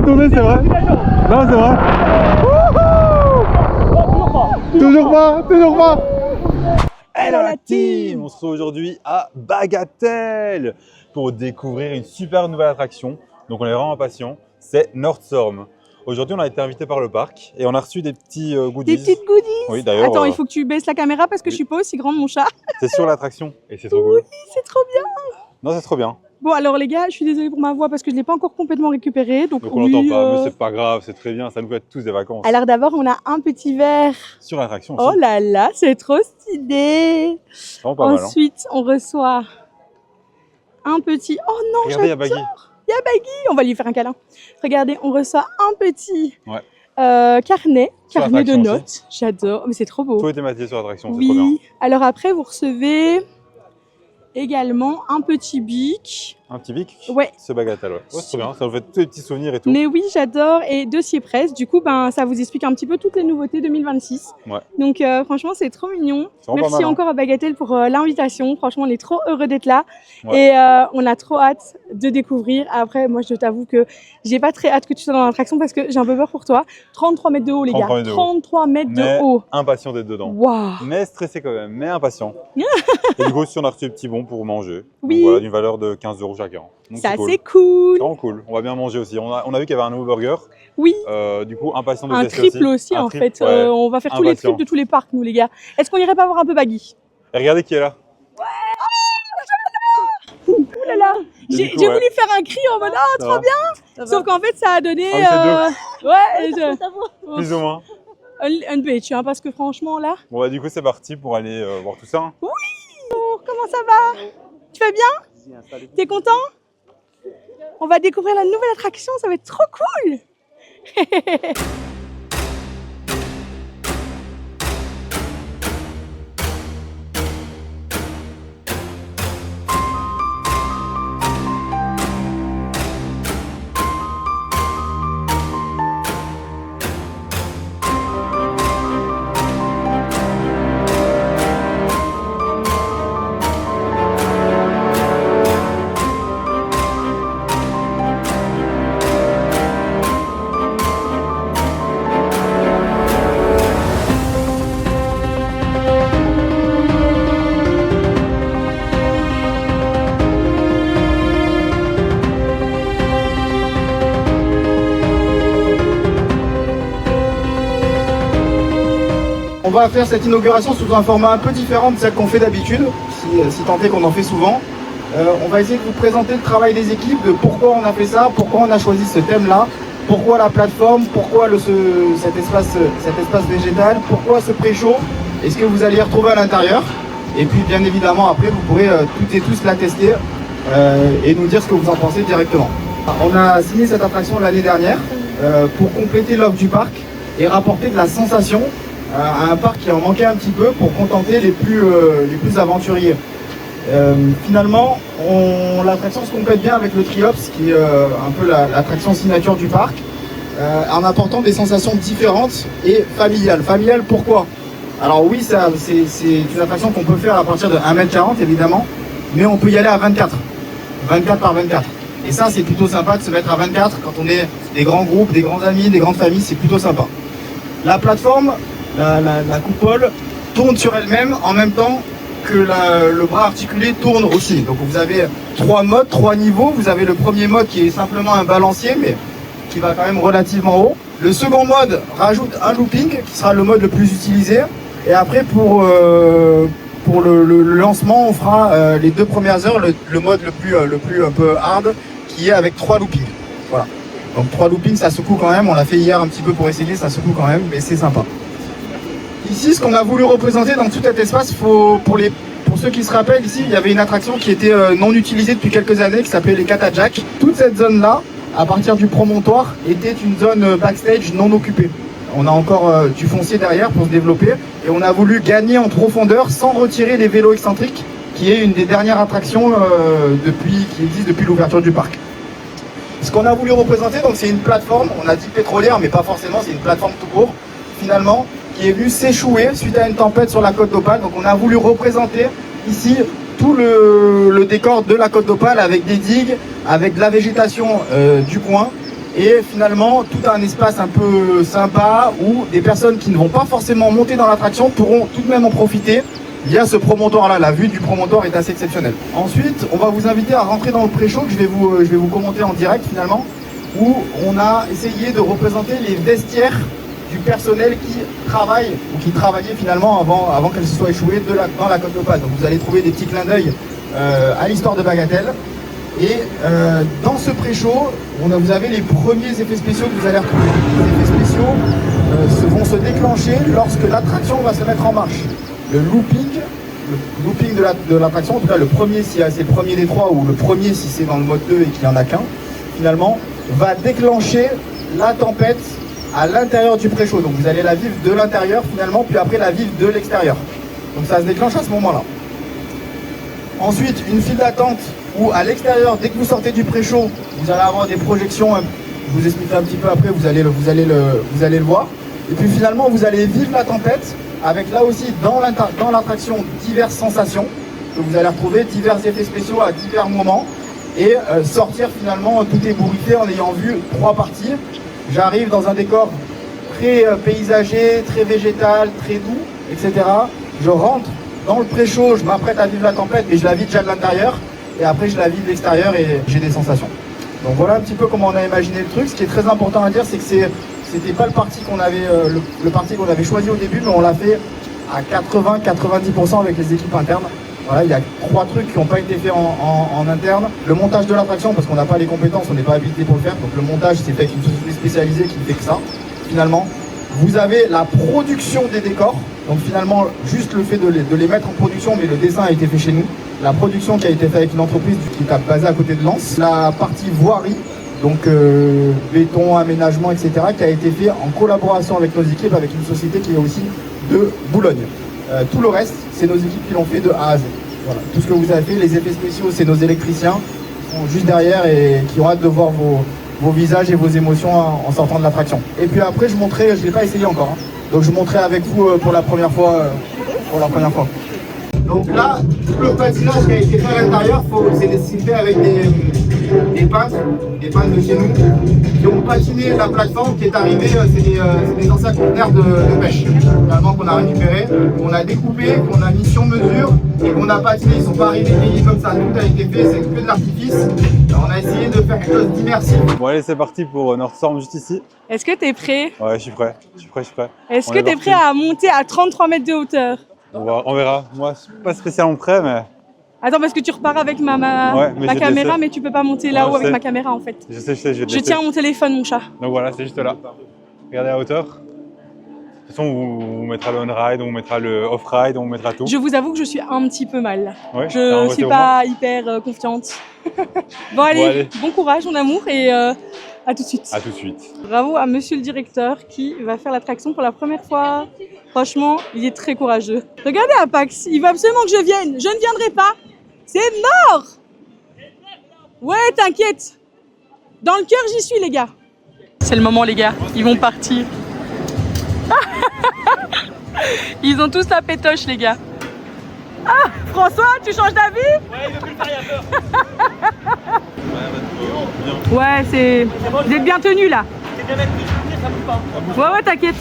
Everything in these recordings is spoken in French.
de tourner, c'est vrai? Non, c'est vrai. Toujours pas, toujours pas. Hello la team! On se retrouve aujourd'hui à Bagatelle pour découvrir une super nouvelle attraction. Donc on est vraiment impatients, c'est Northstorm. Aujourd'hui on a été invité par le parc et on a reçu des petits goodies. Des petites goodies. Oui, d'ailleurs. Attends, il faut que tu baisses la caméra parce que je suis pas aussi grande mon chat. C'est sur l'attraction et c'est trop Oui, cool. c'est trop bien. Non, c'est trop bien. Bon alors les gars, je suis désolée pour ma voix parce que je l'ai pas encore complètement récupérée. Donc on l'entend pas, mais c'est pas grave, c'est très bien, ça nous fait tous des vacances. Alors d'abord on a un petit verre. Sur l'attraction aussi. Oh là là, c'est trop stylé. C'est vraiment pas mal. Ensuite on reçoit un petit... Oh non, regardez, il y a Baggy. Il y a Baggy, on va lui faire un câlin. Regardez, on reçoit un petit carnet de notes. J'adore, mais c'est trop beau. Tout est thématisé sur l'attraction, oui. C'est trop bien. Alors après, vous recevez également un petit bic. Un petit bic? Ouais. C'est Bagatelle, ouais. Ouais, c'est trop bien, ça vous fait tous les petits souvenirs et tout. Mais oui, j'adore. Et dossier presse, du coup, ben, ça vous explique un petit peu toutes les nouveautés 2026. Ouais. Donc franchement, c'est trop mignon. Merci encore à Bagatelle pour l'invitation. Franchement, on est trop heureux d'être là. Ouais. Et on a trop hâte de découvrir. Après, moi, je t'avoue que j'ai pas très hâte que tu sois dans l'attraction parce que j'ai un peu peur pour toi. 33 mètres de haut, les gars. 33 mètres de haut. Impatient d'être dedans. Waouh. Mais stressé quand même, mais impatient. Et du coup, aussi, on a reçu des petits bons pour manger. Oui. Donc, voilà, d'une valeur de 15 € chacun. Donc, ça, c'est c'est cool. C'est vraiment cool. On va bien manger aussi. On a vu qu'il y avait un nouveau burger. Oui. Du coup, impatient de un tester triple aussi, en fait. Ouais. On va faire tous les triples de tous les parcs, nous, les gars. Est-ce qu'on irait pas voir un peu Baggy? Et regardez qui est là. Oh là là. J'ai voulu faire un cri en mode « Oh, trop bien !» Sauf qu'en fait, ça a donné... Plus ou moins. Un bitch, hein, parce que franchement, là... Bon, bah, du coup, c'est parti pour aller voir tout ça. Hein. Oui. Comment ça va? Tu vas bien? T'es content? On va découvrir la nouvelle attraction, ça va être trop cool. On va faire cette inauguration sous un format un peu différent de celle qu'on fait d'habitude, si tant est qu'on en fait souvent. On va essayer de vous présenter le travail des équipes, de pourquoi on a fait ça, pourquoi on a choisi ce thème-là, pourquoi la plateforme, pourquoi cet espace végétal, pourquoi ce pré-show, et ce que vous allez y retrouver à l'intérieur. Et puis bien évidemment après vous pourrez toutes et tous la tester et nous dire ce que vous en pensez directement. On a signé cette attraction l'année dernière pour compléter l'offre du parc et rapporter de la sensation à un parc qui en manquait un petit peu pour contenter les plus aventuriers. Finalement, l'attraction se complète bien avec le Triops, qui est un peu l'attraction signature du parc, en apportant des sensations différentes et familiales. Familiales pourquoi? Alors oui, c'est une attraction qu'on peut faire à partir de 1m40 évidemment, mais on peut y aller à 24 par 24. Et ça, c'est plutôt sympa de se mettre à 24 quand on est des grands groupes, des grands amis, des grandes familles, c'est plutôt sympa. La plateforme, la coupole tourne sur elle-même en même temps que le bras articulé tourne aussi. Donc vous avez 3 modes, 3 niveaux. Vous avez le premier mode qui est simplement un balancier, mais qui va quand même relativement haut. Le second mode rajoute un looping, qui sera le mode le plus utilisé. Et après, pour le lancement, on fera les 2 premières heures, le mode le plus un peu hard, qui est avec 3 loopings. Voilà. Donc 3 loopings, ça secoue quand même. On l'a fait hier un petit peu pour essayer, ça secoue quand même, mais c'est sympa. Ici, ce qu'on a voulu représenter dans tout cet espace, pour ceux qui se rappellent, ici, il y avait une attraction qui était non utilisée depuis quelques années, qui s'appelait les Catajack. Toute cette zone-là, à partir du promontoire, était une zone backstage non occupée. On a encore du foncier derrière pour se développer, et on a voulu gagner en profondeur sans retirer les vélos excentriques, qui est une des dernières attractions qui existe depuis l'ouverture du parc. Ce qu'on a voulu représenter, donc c'est une plateforme, on a dit pétrolière, mais pas forcément, c'est une plateforme tout court, finalement, qui est venue s'échouer suite à une tempête sur la côte d'Opale. Donc on a voulu représenter ici tout le décor de la côte d'Opale avec des digues, avec de la végétation du coin, Et finalement, tout un espace un peu sympa où des personnes qui ne vont pas forcément monter dans l'attraction pourront tout de même en profiter via ce promontoire-là. La vue du promontoire est assez exceptionnelle. Ensuite, on va vous inviter à rentrer dans le pré-show que je vais vous commenter en direct finalement, où on a essayé de représenter les vestiaires du personnel qui travaille ou qui travaillait finalement avant qu'elle se soit échouée dans la coque d'Opale. Donc vous allez trouver des petits clins d'œil à l'histoire de Bagatelle. Et dans ce pré-show, vous avez les premiers effets spéciaux que vous allez retrouver. Les effets spéciaux vont se déclencher lorsque l'attraction va se mettre en marche. Le looping de l'attraction, en tout cas le premier si c'est le premier des trois, ou le premier si c'est dans le mode 2 et qu'il n'y en a qu'un, finalement, va déclencher la tempête à l'intérieur du pré-show. Donc vous allez la vivre de l'intérieur finalement, puis après la vivre de l'extérieur. Donc ça se déclenche à ce moment-là. Ensuite, une file d'attente où à l'extérieur, dès que vous sortez du pré-show, vous allez avoir des projections, je vous expliquerai un petit peu après, vous allez le voir. Et puis finalement, vous allez vivre la tempête avec là aussi dans l'attraction diverses sensations que vous allez retrouver, divers effets spéciaux à divers moments et sortir finalement tout ébouriffé en ayant vu 3 parties. J'arrive dans un décor très paysager, très végétal, très doux, etc. Je rentre dans le pré-show, je m'apprête à vivre la tempête, mais je la vis déjà de l'intérieur. Et après, je la vis de l'extérieur et j'ai des sensations. Donc voilà un petit peu comment on a imaginé le truc. Ce qui est très important à dire, c'est que c'était pas le parti qu'on avait, le parti qu'on avait choisi au début, mais on l'a fait à 80-90% avec les équipes internes. Voilà, il y a 3 trucs qui n'ont pas été faits en interne. Le montage de l'attraction, parce qu'on n'a pas les compétences, on n'est pas habilité pour le faire. Donc le montage, c'est fait avec une société spécialisée qui ne fait que ça, finalement. Vous avez la production des décors. Donc finalement, juste le fait de les mettre en production, mais le dessin a été fait chez nous. La production qui a été faite avec une entreprise qui est basée à côté de Lens. La partie voirie, donc béton, aménagement, etc., qui a été fait en collaboration avec nos équipes, avec une société qui est aussi de Boulogne. Tout le reste, c'est nos équipes qui l'ont fait de A à Z. Voilà. Tout ce que vous avez fait, les effets spéciaux, c'est nos électriciens qui sont juste derrière et qui ont hâte de voir vos visages et vos émotions en sortant de l'attraction. Et puis après, je montrerai, je ne l'ai pas essayé encore, hein. Donc je montrerai avec vous pour la première fois. Donc là, tout le patinage qui a été fait à l'intérieur, c'est fait avec des peintres de chez nous, qui ont patiné la plateforme qui est arrivée, c'est des anciens conteneurs de pêche, finalement qu'on a récupéré, qu'on a découpé, qu'on a mis sur mesure et qu'on a patiné. Ils ne sont pas arrivés grillés comme ça, tout a été fait, c'est que de l'artifice. On a essayé de faire quelque chose d'immersif. Bon allez, c'est parti pour Northstorm juste ici. Est-ce que tu es prêt? Ouais, je suis prêt. Est-ce que tu es prêt à monter à 33 mètres de hauteur? On verra. Moi, je suis pas spécialement prêt, mais... Attends, parce que tu repars avec ma caméra, mais tu peux pas monter là-haut avec ma caméra en fait. Je sais, je vais te laisser. Je tiens mon téléphone, mon chat. Donc voilà, c'est juste là. Regardez la hauteur. De toute façon, on vous mettra le on-ride, on vous mettra le off-ride, on vous mettra tout. Je vous avoue que je suis un petit peu mal là. Ouais, je suis pas hyper confiante. Bon allez, bon courage, mon amour, et à tout de suite. À tout de suite. Bravo à monsieur le directeur qui va faire l'attraction pour la première fois. Franchement, il est très courageux. Regardez Apax, il veut absolument que je vienne. Je ne viendrai pas. C'est mort. Ouais, t'inquiète. Dans le cœur, j'y suis, les gars. C'est le moment, les gars. Ils vont partir. Ils ont tous la pétoche, les gars. Ah, François, tu changes d'avis? Ouais, il veut plus le faire, il a peur. Ouais, c'est... Vous êtes bien tenus, là. C'est bien mettre ça bouge pas. Ouais, t'inquiète.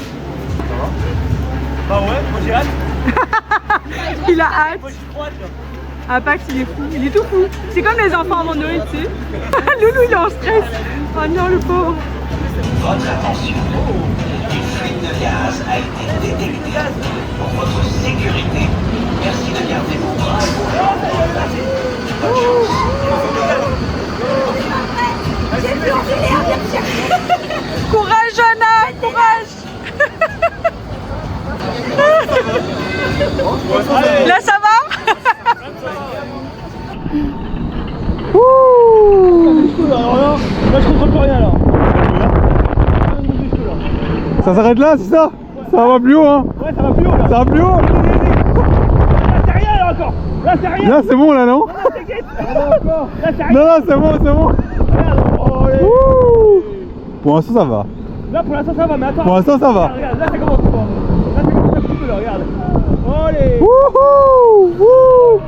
Bah ouais, moi j'ai hâte. Il a hâte. Moi j'ai trop hâte là. Apax, il est fou, il est tout fou. C'est comme les enfants avant Noël, tu sais. Loulou, il est en stress. Oh non, le pauvre. Votre attention. Une fuite de gaz a été détectée. Pour votre sécurité, merci de garder vos bras Bonne chance. Courage, Johanna, courage. Là, ça va? Alors là, je comprends plus rien là. Ça s'arrête là, c'est ça? Ça va plus haut, hein? Ouais, ça va plus haut là. Ça va plus haut? Là, c'est rien là encore. Là, c'est rien. Là, c'est bon, là, non? Non, t'inquiète. Là, c'est rien. Non, c'est bon, c'est bon. Regarde. Oh, Pour l'instant, ça va. là, pour l'instant, ça va, mais attends. Pour l'instant, ça va. Regarde, là, ça commence pas. Là, ça commence un petit peu là, regarde. Allez. Wouhou! Wouhou!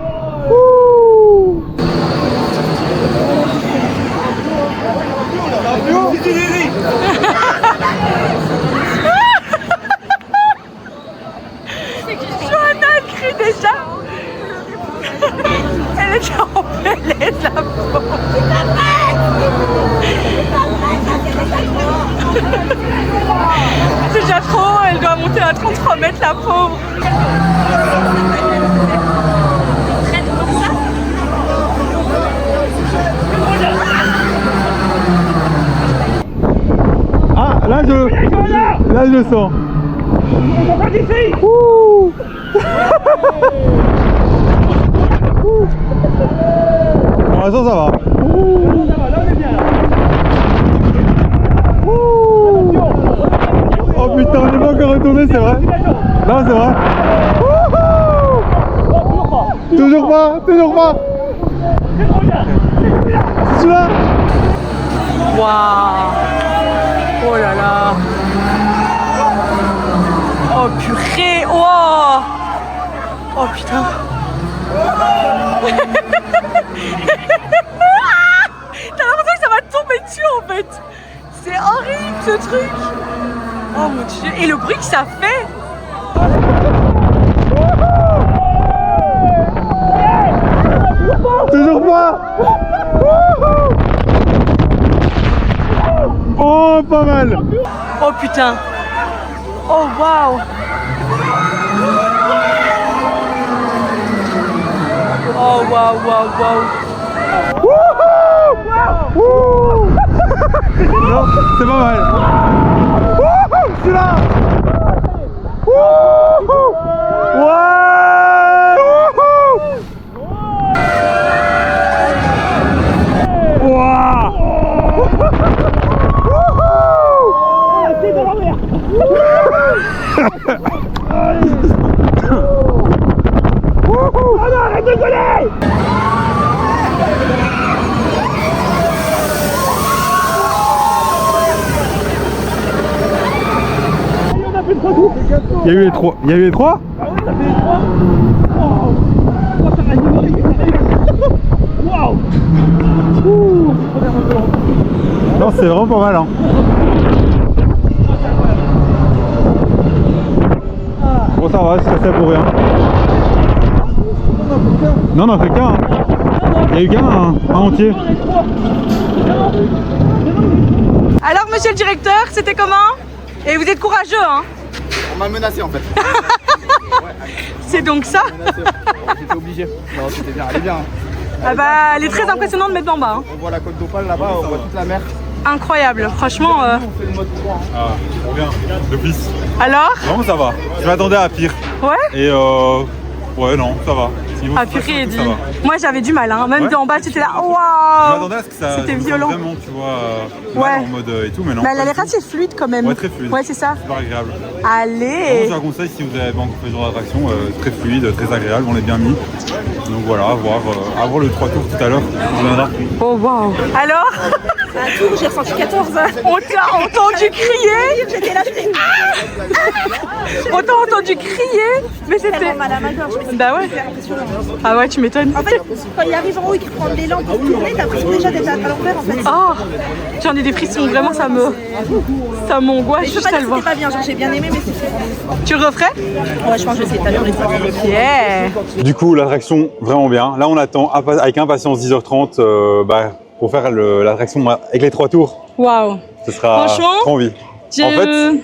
Johanna crie déjà. Elle est embellée de la peau. C'est déjà trop, elle doit monter à 33 mètres la pauvre. Ah, là je le sens. Ouh. Pour l'instant ça va. Oh putain, on n'est pas encore retourné, c'est vrai. Non, c'est vrai. Toujours pas, toujours pas. C'est celui-là. Waouh. Oh là là. Oh purée. Oh. Oh putain. T'as l'impression que ça va tomber dessus en fait. C'est horrible ce truc. Oh mon dieu. Et le bruit que ça fait. Toujours pas. Oh, pas mal. Oh putain. Oh waouh. Oh waouh waouh waouh. Non, c'est pas mal. Celui-là. Il y a eu les trois. Il y a eu les trois. Non, c'est vraiment pas mal. Hein. Bon, ça va, c'est pour rien. Non, non, fait qu'un. Hein. Il y a eu qu'un entier. Alors monsieur le directeur, c'était comment? Et vous êtes courageux hein? On m'a menacé en fait. C'est donc ça? J'étais obligé. Non, c'était bien, elle est bien. Ah bah elle est très impressionnante de mettre en bas. Hein. On voit la côte d'Opale là-bas, on voit toute la mer. Incroyable, franchement. On fait le mode 3. Hein. Ah, trop bien. D'office. Alors? Vraiment, ça va. Je m'attendais à pire. Ouais? Et ouais, non, ça va. Niveau Ah frustration purée, et tout, dit. ça va. Moi j'avais du mal, hein. Même Ouais. d'en bas c'était là. Je Waouh! m'attendais à ce que ça C'était soit violent. vraiment, tu vois, Ouais. mal en mode et tout, mais non. Mais elle pas a l'air du tout. assez fluide quand même. Ouais, très fluide. Ouais, c'est ça. Super agréable. Allez! Je vous conseille si vous avez pas encore fait ce genre d'attraction, très fluide, très agréable, on est bien mis. Donc voilà, à voir le 3 tours tout à l'heure, on viendra. Oh waouh! Alors? Un tour, j'ai ressenti 14 heures. On t'a entendu crier! J'étais là, j'étais On t'a entendu crier! Mais c'était. tellement mal à ma gorge. Mais Bah ouais! c'est impressionnant. Ah ouais, tu m'étonnes. En fait, quand il arrive en haut et qu'il prend l'élan pour tourner, t'as l'impression déjà d'être à l'envers en fait. Oh! J'en ai des frissons, vraiment ça m'angoisse Mais je peux juste pas à dire le que voir. c'était pas bien, genre j'ai bien aimé, mais c'était. Tu le referais? Ouais, je pense que je vais essayer de t'aller les fois. Yeah! Du coup, l'attraction, vraiment bien. Là, on attend avec impatience 10h30 pour faire l'attraction avec les 3 tours. Waouh! Ce sera Franchement, trop envie. En fait,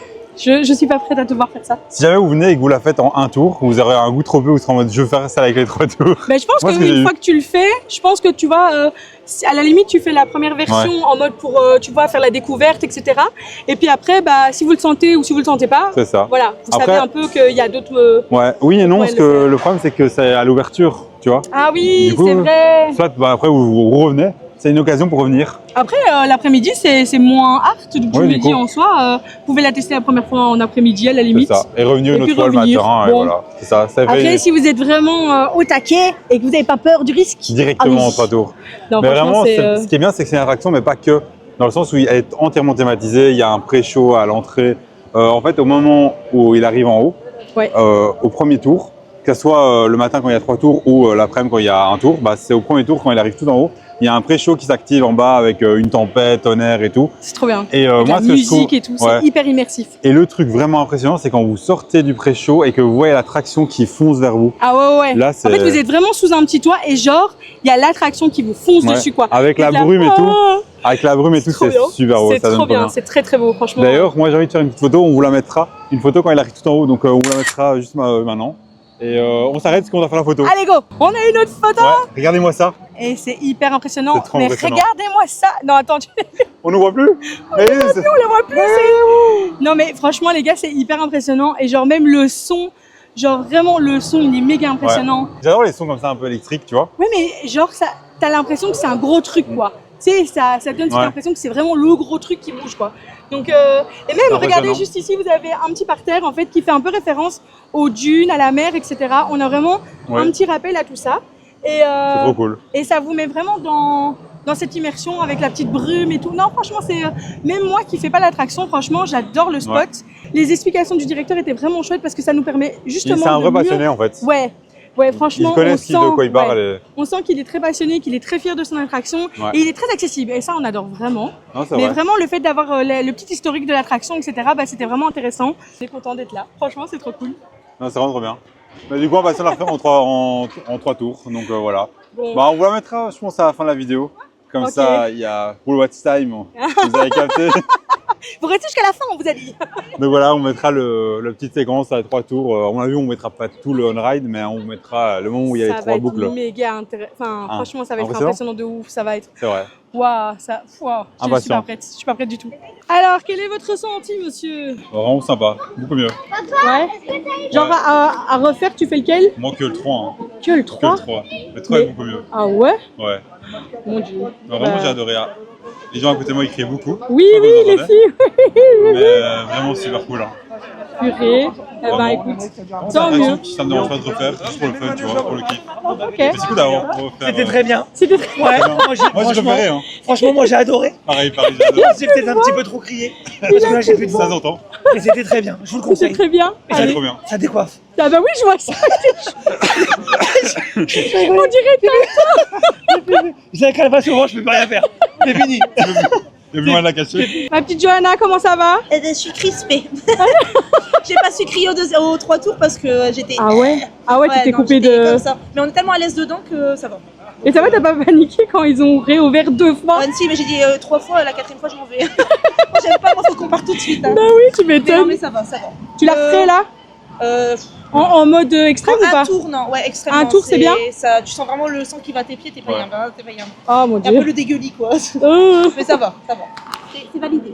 je suis pas prête à te voir faire ça. si jamais vous venez et que vous la faites en un tour, vous aurez un goût trop peu, vous serez en mode je veux faire ça avec les 3 tours. Mais je pense Moi, ce que j'ai qu'une eu. fois que tu le fais, je pense que tu vas, à la limite, tu fais la première version en mode pour, tu vois, faire la découverte, etc. Et puis après, bah, si vous le sentez ou si vous le sentez pas, C'est ça. voilà, vous Après- savez un peu qu'il y a d'autres. Ouais, oui et non, Ouais, parce le que faire. le problème c'est que c'est à l'ouverture, tu vois. Ah oui, Du coup, c'est vrai. Soit après vous revenez, c'est une occasion pour revenir. Après, l'après-midi, c'est moins hard. Donc, Ouais, je du me dis coup. en soi, vous pouvez la tester la première fois en après-midi à la C'est limite. ça. Et revenir Et une puis autre fois le revenir. matin, et Bon. voilà. C'est ça. Ça Après, fait si vous êtes vraiment au taquet et que vous n'avez pas peur du risque, directement allez-y. en 3 tours. Non, Mais franchement, vraiment, c'est. ce qui est bien, c'est que c'est une attraction, mais pas que. Dans le sens où elle est entièrement thématisée, il y a un pré-show à l'entrée. En fait, au moment où il arrive en haut, Ouais. au premier tour, que ce soit le matin quand il y a 3 tours ou l'après-midi quand il y a un tour, bah, c'est au premier tour quand il arrive tout en haut. il y a un pré-show qui s'active en bas avec une tempête, tonnerre et tout. C'est trop bien. Et Avec moi, la ce que je trouve, musique et tout, ouais. c'est hyper immersif. Et le truc vraiment impressionnant, c'est quand vous sortez du pré-show et que vous voyez l'attraction qui fonce vers vous. Ah ouais. Là, En fait, vous êtes vraiment sous un petit toit et genre, il y a l'attraction qui vous fonce Ouais. dessus, quoi. Avec Et la de brume et tout. Oh, Avec la brume et tout, trop c'est bien. super beau. C'est ça donne trop bien, bien. c'est très très beau, franchement. D'ailleurs, moi j'ai envie de faire une petite photo, on vous la mettra. Une photo quand il arrive tout en haut, donc on vous la mettra juste maintenant. Et on s'arrête parce qu'on va faire la photo. Allez, go. On a une autre photo. Ouais, regardez-moi ça. Et c'est hyper impressionnant. C'est trop Mais impressionnant. regardez-moi ça. Non, attends, On ne voit plus. Mais c'est- on la voit plus. Non, mais franchement, les gars, c'est hyper impressionnant. Et genre, même le son, genre vraiment, le son, il est méga impressionnant. J'adore les sons comme ça un peu électriques, tu vois. Ouais, mais genre, ça, t'as l'impression que c'est un gros truc, quoi. Tu sais, ça donne cette Ouais. impression que c'est vraiment le gros truc qui bouge, quoi. Donc, et même, regardez Impressionnant. juste ici, vous avez un petit parterre, en fait, qui fait un peu référence aux dunes, à la mer, etc. On a vraiment Ouais. un petit rappel à tout ça. Et, C'est trop cool. et ça vous met vraiment dans cette immersion avec la petite brume et tout. Non, franchement, c'est même moi qui fais pas l'attraction, franchement, j'adore le spot. Ouais. Les explications du directeur étaient vraiment chouettes parce que ça nous permet justement C'est un de vrai mieux- passionné en fait. Ouais, franchement, Il connaît on ce qu'il de quoi il parle. ouais, et- on sent qu'il est très passionné, qu'il est très fier de son attraction Ouais. et il est très accessible. Et ça, on adore vraiment. Non, c'est Mais vrai. vraiment, le fait d'avoir le petit historique de l'attraction, etc., bah, c'était vraiment intéressant. On est content d'être là. Franchement, c'est trop cool. Non, c'est vraiment trop bien. Mais du coup, on va essayer de la refaire en trois tours. Donc voilà. Bon. Bah, on vous la mettra, je pense, à la fin de la vidéo. Comme Ok. ça, il y a pour le watch time, vous avez capté. Vous restez jusqu'à la fin, on vous a dit. Donc voilà, on mettra la petite séquence à 3 tours. À mon avis, on mettra pas tout le on-ride, mais on vous mettra le moment où il y a les Ça va 3 être boucles. méga intéressant. Enfin, Ah, franchement, ça va être impressionnant. impressionnant de ouf. Ça va être. C'est vrai. Waouh, ça. Waouh, je suis Impatient. pas prête. Je suis pas prête du tout. Alors, quel est votre ressenti, monsieur? Vraiment sympa, beaucoup mieux. Ouais. Genre, Ouais. à refaire, tu fais lequel? Moins que le 3. Hein. Que le Que 3? le 3. Le 3 Mais- est beaucoup mieux. Ah ouais? Ouais. Mon dieu. Non, vraiment, Bah. j'ai adoré. Hein. Les gens à côté de moi, ils crient beaucoup. Oui, Comme oui, vous les entendez. filles. Mais vraiment super cool. Hein. Purée. Eh ben, Vraiment. écoute. C'est une Tant attraction mieux. qui ça me dérange pas de refaire, juste pour le fun, tu vois, pour le kiff. Ok. Mais c'est cool d'avoir refaire. C'était très bien. C'était très. Ouais, bien. moi j'ai Moi, j'ai franchement, préféré. Hein. franchement, moi j'ai adoré. Pareil, j'adore. J'ai peut-être un petit peu trop crié. Parce que là j'ai plus de Ça voix. s'entend. Mais c'était très bien. Je vous le C'est conseille. très bien. Et C'est Allez. trop bien. Ça décoiffe. Ah bah oui, je vois ça. On dirait que J'ai un calvasse au ventre, je peux plus rien faire. C'est fini. Il y a plus mal à cacher. ma petite Johanna, comment ça va? Eh ben, je suis crispée. J'ai pas su crier aux 3 tours parce que j'étais. Ah ouais? Ah ouais, tu t'es non, coupé j'étais de. comme ça. Mais on est tellement à l'aise dedans que ça va. Et ça va, t'as pas paniqué quand ils ont réouvert 2 fois? Ah, si, mais j'ai dit 3 fois, la 4e fois je m'en vais. Moi j'aime pas, moi faut qu'on parte tout de suite. Hein. Bah oui, tu Mais non, m'étonnes. mais ça va, ça va. Tu l'as refait là? En mode extrême ou un pas? tour, non, ouais, extrêmement. Un tour, c'est bien ça, tu sens vraiment le sang qui va à tes pieds, t'es pas Ouais. bien, t'es pas bien. Oh mon T'es un peu dieu. le dégueulis quoi. Oh. Mais ça va, ça va. C'est validé.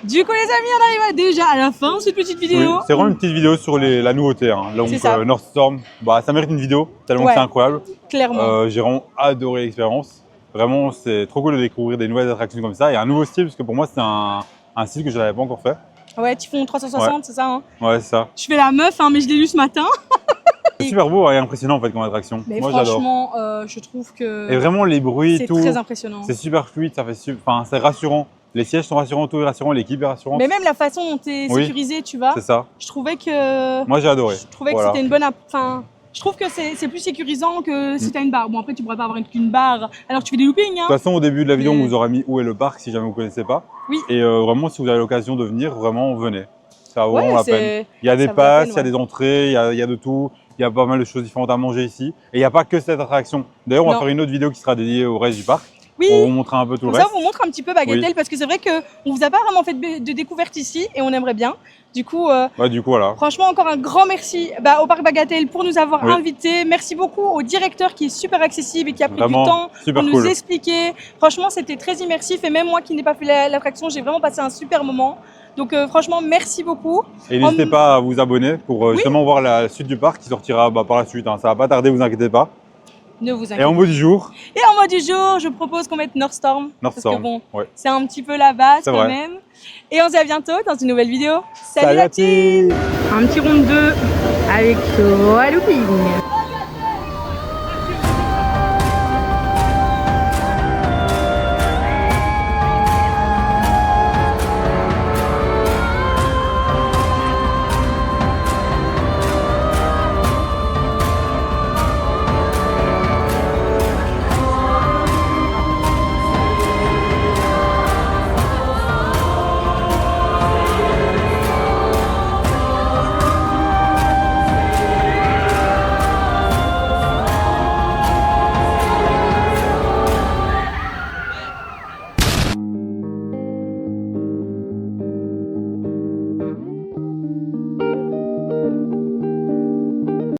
Du coup, les amis, on arrive déjà à la fin de cette petite Oui, vidéo. c'est vraiment une petite vidéo sur la nouveauté. Hein. Donc, C'est ça. North Storm, bah, ça mérite une vidéo, tellement Ouais. que c'est incroyable. Clairement. J'ai vraiment adoré l'expérience. Vraiment, c'est trop cool de découvrir des nouvelles attractions comme ça. Et un nouveau style, parce que pour moi, c'est un style que je n'avais pas encore fait. Ouais, tu font 360, Ouais. c'est ça hein? Ouais, c'est ça. Je fais la meuf, hein, mais je l'ai lu ce matin. C'est super beau et impressionnant en fait comme attraction. Mais Moi, j'adore. franchement, je trouve que Et vraiment, les bruits et c'est tout, très impressionnant. c'est super fluide, ça fait enfin, c'est rassurant. Les sièges sont rassurants, tout est rassurant, l'équipe est rassurante. Mais même la façon dont t'es Oui. sécurisé, tu vois, C'est ça. je trouvais que Moi, j'ai adoré. je trouvais que Voilà. c'était une bonne. Enfin, je trouve que c'est plus sécurisant que si t'as une barre. Bon, après, tu pourrais pas avoir qu'une barre alors que tu fais des loopings. De Hein. toute façon, au début de la vidéo, Mais- on vous aura mis où est le parc si jamais vous ne connaissez pas. Oui. Et vraiment, si vous avez l'occasion de venir, vraiment, venez. Ça vaut vraiment la peine. c'est. Il y a des ça vaut la passes, peine, il y a des entrées, il y a de tout. Il y a pas mal de choses différentes à manger ici. Et il n'y a pas que cette attraction. D'ailleurs, on va Non. faire une autre vidéo qui sera dédiée au reste du parc. Oui. On vous montrera un peu tout le Comme ça, reste. on vous montre un petit peu Bagatelle Oui. parce que c'est vrai qu'on vous a pas vraiment fait de découverte ici et on aimerait bien. Du coup, Ouais, du coup, voilà. franchement, encore un grand merci au Parc Bagatelle pour nous avoir Oui. invités. Merci beaucoup au directeur qui est super accessible et qui a pris Vraiment, du temps super pour cool. nous expliquer. Franchement, c'était très immersif et même moi qui n'ai pas fait l'attraction, j'ai vraiment passé un super moment. Donc franchement, merci beaucoup. Et n'hésitez Hum. pas à vous abonner pour justement voir la suite du parc qui sortira par la suite. Hein. Ça va pas tarder, vous inquiétez pas. Ne vous Et inquiétez en mot du jour, Et en mot du jour, je propose qu'on mette North Storm. North Parce Storm. que bon, Ouais. c'est un petit peu la base C'est quand vrai. même. Et on se dit à bientôt dans une nouvelle vidéo. Salut la team. Un petit round 2 avec Looping.